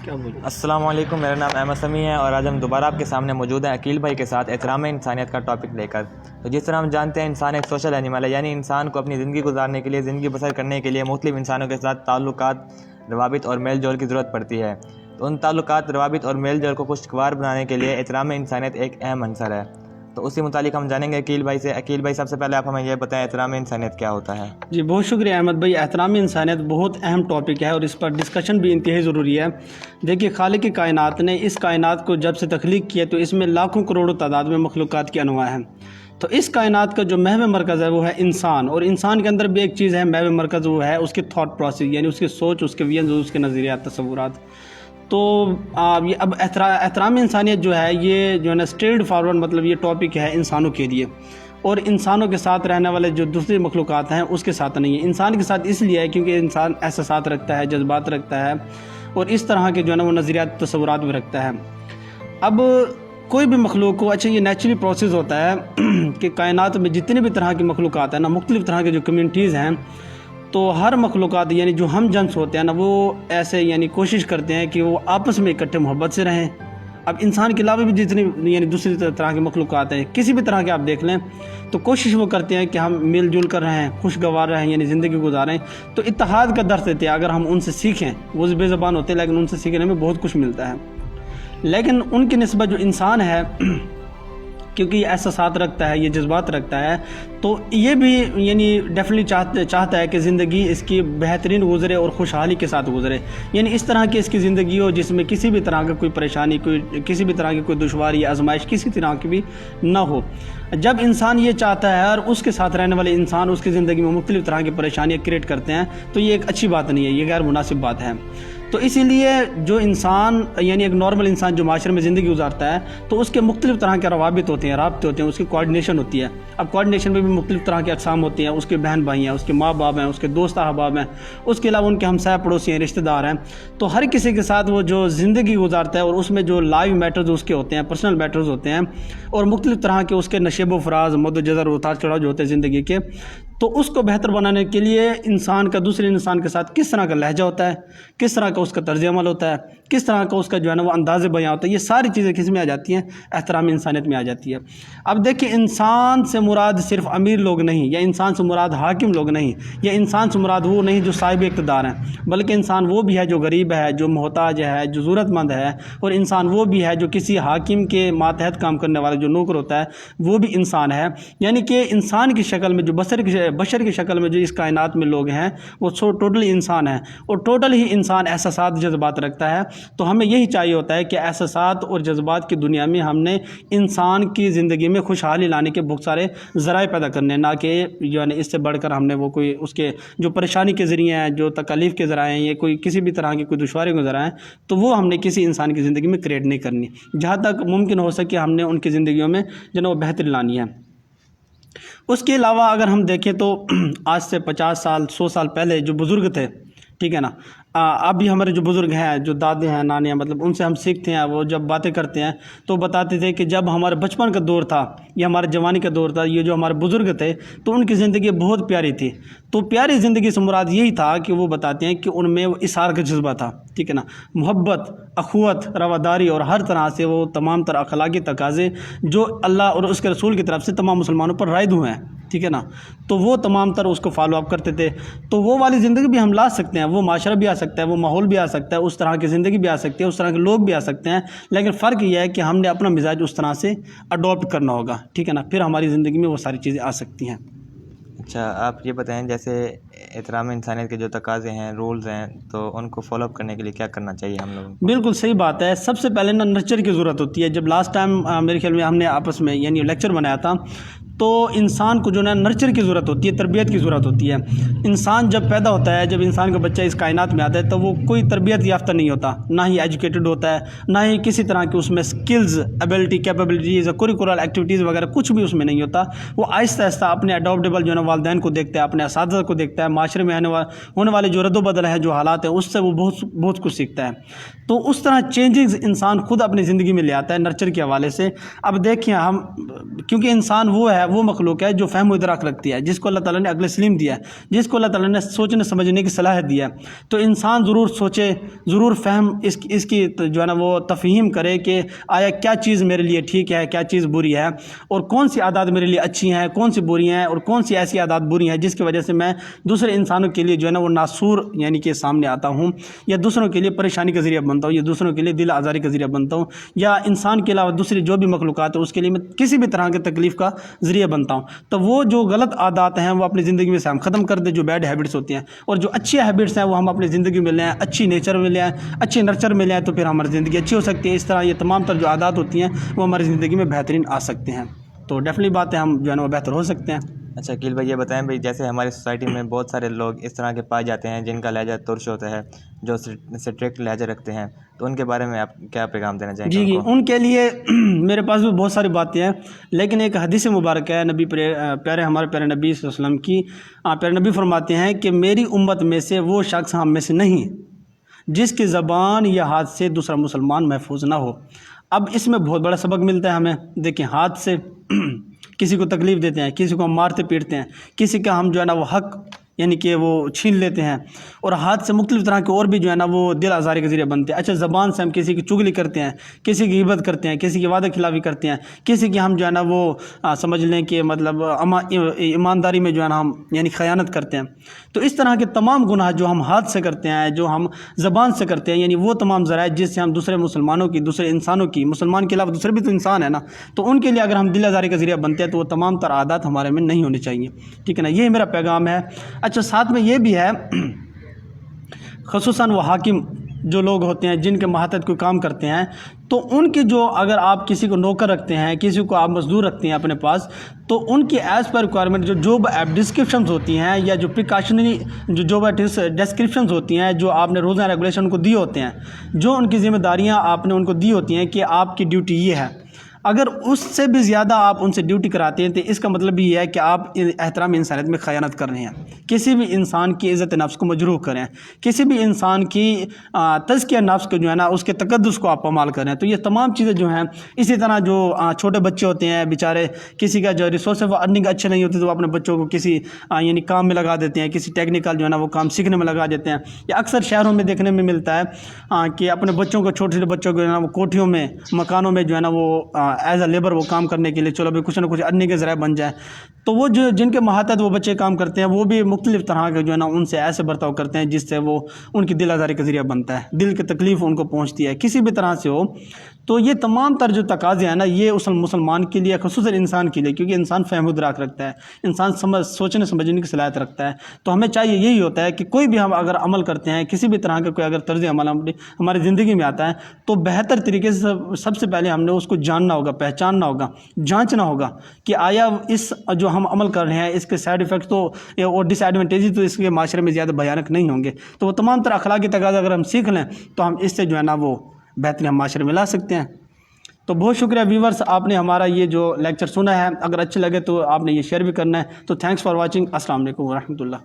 کیا بولیں؟ السلام علیکم، میرا نام احمد سمیع ہے اور آج ہم دوبارہ آپ کے سامنے موجود ہیں عقیل بھائی کے ساتھ احترام انسانیت کا ٹاپک لے کر۔ تو جس طرح ہم جانتے ہیں انسان ایک سوشل اینیمل ہے، یعنی انسان کو اپنی زندگی گزارنے کے لیے، زندگی بسر کرنے کے لیے مختلف انسانوں کے ساتھ تعلقات، روابط اور میل جول کی ضرورت پڑتی ہے۔ تو ان تعلقات، روابط اور میل جول کو خوشگوار بنانے کے لیے احترام انسانیت ایک اہم عنصر ہے۔ تو اسی متعلق ہم جانیں گے عقیل بھائی سے۔ عقیل بھائی، سب سے پہلے آپ ہمیں یہ بتائیں احترام انسانیت کیا ہوتا ہے؟ جی بہت شکریہ احمد بھائی۔ احترام انسانیت بہت اہم ٹاپک ہے اور اس پر ڈسکشن بھی انتہائی ضروری ہے۔ دیکھیے، خالق کائنات نے اس کائنات کو جب سے تخلیق کیا تو اس میں لاکھوں کروڑوں تعداد میں مخلوقات کی انواع ہیں۔ تو اس کائنات کا جو محور مرکز ہے وہ ہے انسان، اور انسان کے اندر بھی ایک چیز ہے محور مرکز، وہ ہے اس کے تھاٹ پروسیس، یعنی اس کی سوچ، اس کے ویژن، اس کے نظریات، تصورات۔ تو یہ اب احترام انسانیت جو ہے، یہ جو ہے نا اسٹریٹ فارورڈ مطلب یہ ٹاپک ہے انسانوں کے لیے، اور انسانوں کے ساتھ رہنے والے جو دوسری مخلوقات ہیں اس کے ساتھ نہیں ہے۔ انسان کے ساتھ اس لیے ہے کیونکہ انسان احساسات رکھتا ہے، جذبات رکھتا ہے، اور اس طرح کے جو ہے نا وہ نظریات، تصورات بھی رکھتا ہے۔ اب کوئی بھی مخلوق کو، اچھا یہ نیچرلی پروسیس ہوتا ہے کہ کائنات میں جتنے بھی طرح کی مخلوقات ہیں نا، مختلف طرح کے جو کمیونٹیز ہیں، تو ہر مخلوقات یعنی جو ہم جنس ہوتے ہیں نا، وہ ایسے یعنی کوشش کرتے ہیں کہ وہ آپس میں اکٹھے محبت سے رہیں۔ اب انسان کے علاوہ بھی جتنی یعنی دوسری طرح کی مخلوقات ہیں، کسی بھی طرح کے آپ دیکھ لیں، تو کوشش وہ کرتے ہیں کہ ہم مل جل کر رہیں، خوشگوار رہیں، یعنی زندگی گزاریں۔ تو اتحاد کا درس دیتے ہیں، اگر ہم ان سے سیکھیں۔ وہ بے زبان ہوتے ہیں لیکن ان سے سیکھنے میں بہت کچھ ملتا ہے۔ لیکن ان کی نسبت جو انسان ہے، کیونکہ یہ احساسات رکھتا ہے، یہ جذبات رکھتا ہے، تو یہ بھی یعنی ڈیفینیٹلی چاہتا ہے کہ زندگی اس کی بہترین گزرے اور خوشحالی کے ساتھ گزرے، یعنی اس طرح کی اس کی زندگی ہو جس میں کسی بھی طرح کا کوئی پریشانی، کسی بھی طرح کی کوئی دشواری، آزمائش کسی طرح کی بھی نہ ہو۔ جب انسان یہ چاہتا ہے اور اس کے ساتھ رہنے والے انسان اس کی زندگی میں مختلف طرح کی پریشانیاں کریٹ کرتے ہیں، تو یہ ایک اچھی بات نہیں ہے، یہ غیر مناسب بات ہے۔ تو اسی لیے جو انسان یعنی ایک نارمل انسان جو معاشرے میں زندگی گزارتا ہے، تو اس کے مختلف طرح کے روابط ہوتے ہیں، رابطے ہوتے ہیں، اس کی کوآرڈینیشن ہوتی ہے۔ اب کوآرڈینیشن میں بھی مختلف طرح کے اقسام ہوتی ہیں، اس کے بہن بھائی ہیں، اس کے ماں باپ ہیں، اس کے دوست احباب ہیں، اس کے علاوہ ان کے ہمسایہ پڑوسی ہیں، رشتہ دار ہیں۔ تو ہر کسی کے ساتھ وہ جو زندگی گزارتا ہے، اور اس میں جو لائیو میٹرز اس کے ہوتے ہیں، پرسنل میٹرز ہوتے ہیں، اور مختلف طرح کے اس کے نشیب و فراز، مد و جزر، اتار چڑھاؤ جو ہوتے ہیں زندگی کے، تو اس کو بہتر بنانے کے لیے انسان کا دوسرے انسان کے ساتھ کس طرح کا لہجہ ہوتا ہے، کس طرح کا اس کا طرز عمل ہوتا ہے، کس طرح کا اس کا جو ہے نا وہ انداز بیاں ہوتا ہے، یہ ساری چیزیں کس میں آ جاتی ہیں؟ احترام انسانیت میں آ جاتی ہے۔ اب دیکھیں، انسان سے مراد صرف امیر لوگ نہیں، یا انسان سے مراد حاکم لوگ نہیں، یا انسان سے مراد وہ نہیں جو صاحب اقتدار ہیں، بلکہ انسان وہ بھی ہے جو غریب ہے، جو محتاج ہے، جو ضرورت مند ہے، اور انسان وہ بھی ہے جو کسی حاکم کے ماتحت کام کرنے والا جو نوکر ہوتا ہے، وہ بھی انسان ہے۔ یعنی کہ انسان کی شکل میں جو بشر کی شکل میں جو اس کائنات میں لوگ ہیں، وہ ٹوٹلی انسان ہیں، اور ٹوٹل ہی انسان احساسات، جذبات رکھتا ہے۔ تو ہمیں یہی چاہیے ہوتا ہے کہ احساسات اور جذبات کی دنیا میں ہم نے انسان کی زندگی میں خوشحالی لانے کے بہت سارے ذرائع پیدا کرنے ہیں، نہ کہ جو ہے اس سے بڑھ کر ہم نے وہ کوئی اس کے جو پریشانی کے ذریعے ہیں، جو تکالیف کے ذرائع ہیں، یا کوئی کسی بھی طرح کی کوئی دشواری کے ذرائع ہیں، تو وہ ہم نے کسی انسان کی زندگی میں کریٹ نہیں کرنی۔ جہاں تک ممکن ہو سکے ہم نے ان کی زندگیوں میں جو ہے وہ بہتری لانی ہے۔ اس کے علاوہ اگر ہم دیکھیں تو آج سے 50 سال 100 سال پہلے جو بزرگ تھے، ٹھیک ہے نا، اب بھی ہمارے جو بزرگ ہیں، جو دادے ہیں، نانے ہیں، مطلب ان سے ہم سیکھتے ہیں۔ وہ جب باتیں کرتے ہیں تو بتاتے تھے کہ جب ہمارے بچپن کا دور تھا یا ہمارے جوانی کا دور تھا، یہ جو ہمارے بزرگ تھے، تو ان کی زندگی بہت پیاری تھی۔ تو پیاری زندگی سے مراد یہی تھا کہ وہ بتاتے ہیں کہ ان میں وہ اثار کا جذبہ تھا، ٹھیک ہے نا، محبت، اخوت، رواداری، اور ہر طرح سے وہ تمام تر اخلاقی تقاضے جو اللہ اور اس کے رسول کی طرف سے تمام مسلمانوں پر عائد ہوئے ہیں، ٹھیک ہے نا، تو وہ تمام تر اس کو فالو اپ کرتے تھے۔ تو وہ والی زندگی بھی ہم لا سکتے ہیں، وہ معاشرہ بھی آ سکتا ہے، وہ ماحول بھی آ سکتا ہے، اس طرح کی زندگی بھی آ سکتی ہے، اس طرح کے لوگ بھی آ سکتے ہیں، لیکن فرق یہ ہے کہ ہم نے اپنا مزاج اس طرح سے اڈاپٹ کرنا ہوگا، ٹھیک ہے نا، پھر ہماری زندگی میں وہ ساری چیزیں آ سکتی ہیں۔ اچھا، آپ یہ بتائیں جیسے احترام انسانیت کے جو تقاضے ہیں، رولز ہیں، تو ان کو فالو اپ کرنے کے لیے کیا کرنا چاہیے ہم لوگوں کو؟ بالکل صحیح بات ہے۔ سب سے پہلے نا نرچر کی ضرورت ہوتی ہے۔ جب لاسٹ ٹائم میرے خیال میں ہم نے آپس میں یعنی لیکچر بنایا تھا، تو انسان کو جو ہے نرچر کی ضرورت ہوتی ہے، تربیت کی ضرورت ہوتی ہے۔ انسان جب پیدا ہوتا ہے، جب انسان کا بچہ اس کائنات میں آتا ہے، تو وہ کوئی تربیت یافتہ نہیں ہوتا، نہ ہی ایجوکیٹڈ ہوتا ہے، نہ ہی کسی طرح کی اس میں سکلز، ایبلٹی، کیپیبلٹیز، کوریکولر ایکٹیویٹیز وغیرہ کچھ بھی اس میں نہیں ہوتا۔ وہ آہستہ آہستہ اپنے اڈاپٹیبل جو ہے نا والدین کو دیکھتا ہے، اپنے اساتذہ کو دیکھتا ہے، معاشرے میں ہونے والے جو رد و بدل ہے، جو حالات ہیں، اس سے وہ بہت کچھ سیکھتا ہے۔ تو اس طرح چینجنگز انسان خود اپنی زندگی میں لے آتا ہے نرچر کے حوالے سے۔ اب دیکھیں، ہم کیونکہ انسان وہ ہے، وہ مخلوق ہے جو فہم و ادراک رکھتی ہے, جس کو اللہ تعالیٰ نے عقل سلیم دیا ہے, جس کو اللہ تعالیٰ نے سوچنے سمجھنے کی صلاحیت دیا ہے. تو انسان ضرور سوچے, ضرور فہم اس کی جو ہے نا وہ تفہیم کرے کہ آیا کیا چیز میرے لیے ٹھیک ہے, کیا چیز بری ہے, اور کون سی عادات میرے لیے اچھی ہیں, کون سی بری ہیں, اور کون سی ایسی عادات بری ہیں جس کی وجہ سے میں دوسرے انسانوں کے لیے جو ہے نا وہ ناسور یعنی کہ سامنے آتا ہوں, یا دوسروں کے لیے پریشانی کا ذریعہ بنتا ہوں, یا دوسروں کے لیے دل آزاری کا ذریعہ بنتا ہوں, یا انسان کے علاوہ دوسری جو بھی مخلوقات ہے اس کے لیے میں کسی بھی طرح کے تکلیف کا ذریعہ بنتا ہوں. تو وہ جو غلط عادات ہیں وہ اپنی زندگی میں سے ہم ختم کر دیں, جو بیڈ ہیبٹس ہوتی ہیں, اور جو اچھی ہیبٹس ہیں وہ ہم اپنی زندگی میں لیں, اچھی نیچر میں لیں, اچھی نرچر میں لیں, تو پھر ہماری زندگی اچھی ہو سکتی ہے. اس طرح یہ تمام تر جو عادات ہوتی ہیں وہ ہماری زندگی میں بہترین آ سکتے ہیں. تو ڈیفینیٹلی بات ہے ہم جو ہے نا وہ بہتر ہو سکتے ہیں. اچھا عقیل بھائی یہ بتائیں بھائی, جیسے ہماری سوسائٹی میں بہت سارے لوگ اس طرح کے پائے جاتے ہیں جن کا لہجہ ترش ہوتا ہے, جو اسٹرکٹ لہجہ رکھتے ہیں, تو ان کے بارے میں آپ کیا پیغام دینا چاہیں گے؟ جی ان کے لیے میرے پاس بھی بہت ساری باتیں ہیں, لیکن ایک حدیث مبارک ہے ہمارے پیارے نبی صلی اللہ علیہ وسلم کی. پیارے نبی فرماتے ہیں کہ میری امت میں سے وہ شخص ہم میں سے نہیں جس کی زبان یا ہاتھ سے دوسرا مسلمان محفوظ نہ ہو. اب اس میں بہت بڑا سبق ملتا ہے ہمیں. دیکھیں, ہاتھ سے کسی کو تکلیف دیتے ہیں, کسی کو ہم مارتے پیٹتے ہیں, کسی کا ہم جو ہے نا وہ حق یعنی کہ وہ چھین لیتے ہیں, اور ہاتھ سے مختلف طرح کے اور بھی جو ہے نا وہ دل آزاری کے ذریعے بنتے ہیں. اچھا, زبان سے ہم کسی کی چغلی کرتے ہیں, کسی کی غیبت کرتے ہیں, کسی کی وعدہ خلافی کرتے ہیں, کسی کی ہم جو ہے نا وہ سمجھ لیں کہ مطلب ایمانداری میں جو ہے نا ہم یعنی خیانت کرتے ہیں. تو اس طرح کے تمام گناہ جو ہم ہاتھ سے کرتے ہیں, جو ہم زبان سے کرتے ہیں, یعنی وہ تمام ذرائع جس سے ہم دوسرے مسلمانوں کی, دوسرے انسانوں کی, مسلمان کے علاوہ دوسرے بھی تو انسان ہے نا, تو ان کے لیے اگر ہم دل آزاری کا ذریعہ بنتے ہیں تو وہ تمام تر عادات ہمارے میں نہیں ہونی چاہیے. ٹھیک ہے نا, یہ میرا پیغام ہے. اچھا, ساتھ میں یہ بھی ہے خصوصاً وہ حاکم جو لوگ ہوتے ہیں جن کے ماتحت کوئی کام کرتے ہیں, تو ان کی جو اگر آپ کسی کو نوکر رکھتے ہیں, کسی کو آپ مزدور رکھتے ہیں اپنے پاس, تو ان کی ایز پر ریکوائرمنٹ جو جاب ڈسکرپشنز ہوتی ہیں, یا جو پریکاشنری جو جاب ڈسکرپشنز ہوتی ہیں جو آپ نے روزانہ ریگولیشن کو دیے ہوتے ہیں, جو ان کی ذمہ داریاں آپ نے ان کو دی ہوتی ہیں کہ آپ کی ڈیوٹی یہ ہے, اگر اس سے بھی زیادہ آپ ان سے ڈیوٹی کراتے ہیں تو اس کا مطلب یہ ہے کہ آپ احترام انسانیت میں خیانت کر رہے ہیں. کسی بھی انسان کی عزت نفس کو مجروح کریں, کسی بھی انسان کی تزکیہ نفس کو جو ہے نا اس کے تقدس کو آپ پامال کریں. تو یہ تمام چیزیں جو ہیں, اسی طرح جو چھوٹے بچے ہوتے ہیں بیچارے, کسی کا جو ریسورس ہے وہ ارننگ اچھے نہیں ہوتے تو وہ اپنے بچوں کو کسی یعنی کام میں لگا دیتے ہیں, کسی ٹیکنیکل جو ہے نا وہ کام سیکھنے میں لگا دیتے ہیں. یا اکثر شہروں میں دیکھنے میں ملتا ہے کہ اپنے بچوں کو, چھوٹے چھوٹے بچوں کو جو ہے نا وہ کوٹھیوں میں, مکانوں میں جو ہے نا وہ ایز اے لیبر وہ کام کرنے کے لیے, چلو بھی کچھ نہ کچھ ارننگ کے ذرائع بن جائے. تو وہ جو جن کے ماتحت وہ بچے کام کرتے ہیں وہ بھی مختلف طرح کے جو ہے نا ان سے ایسے برتاؤ کرتے ہیں جس سے وہ ان کی دل آزاری کا ذریعہ بنتا ہے, دل کی تکلیف ان کو پہنچتی ہے کسی بھی طرح سے ہو. تو یہ تمام تر جو تقاضے ہیں نا, یہ مسلمان کے لیے, خصوصاً انسان کے لیے, کیونکہ انسان فہم و ادراک رکھتا ہے, انسان سوچنے سمجھنے کی صلاحیت رکھتا ہے. تو ہمیں چاہیے یہی ہوتا ہے کہ کوئی بھی ہم اگر عمل کرتے ہیں, کسی بھی طرح کا کوئی اگر طرز عمل ہماری زندگی میں آتا ہے, تو بہتر طریقے سے سب سے پہلے ہم نے اس کو جاننا ہوگا, پہچاننا ہوگا, جانچنا ہوگا کہ آیا اس جو ہم عمل کر رہے ہیں اس کے سائڈ ایفیکٹ تو اور ڈس ایڈوانٹیجز تو اس کے معاشرے میں زیادہ بھیانک نہیں ہوں گے. تو وہ تمام طر اخلاقی تقاضے اگر ہم سیکھ لیں تو ہم اس سے جو ہے نا وہ بہترین ہم معاشرے میں لا سکتے ہیں. تو بہت شکریہ ویورز, آپ نے ہمارا یہ جو لیکچر سنا ہے, اگر اچھے لگے تو آپ نے یہ شیئر بھی کرنا ہے. تو تھینکس فار واچنگ. السلام علیکم ورحمۃ اللہ.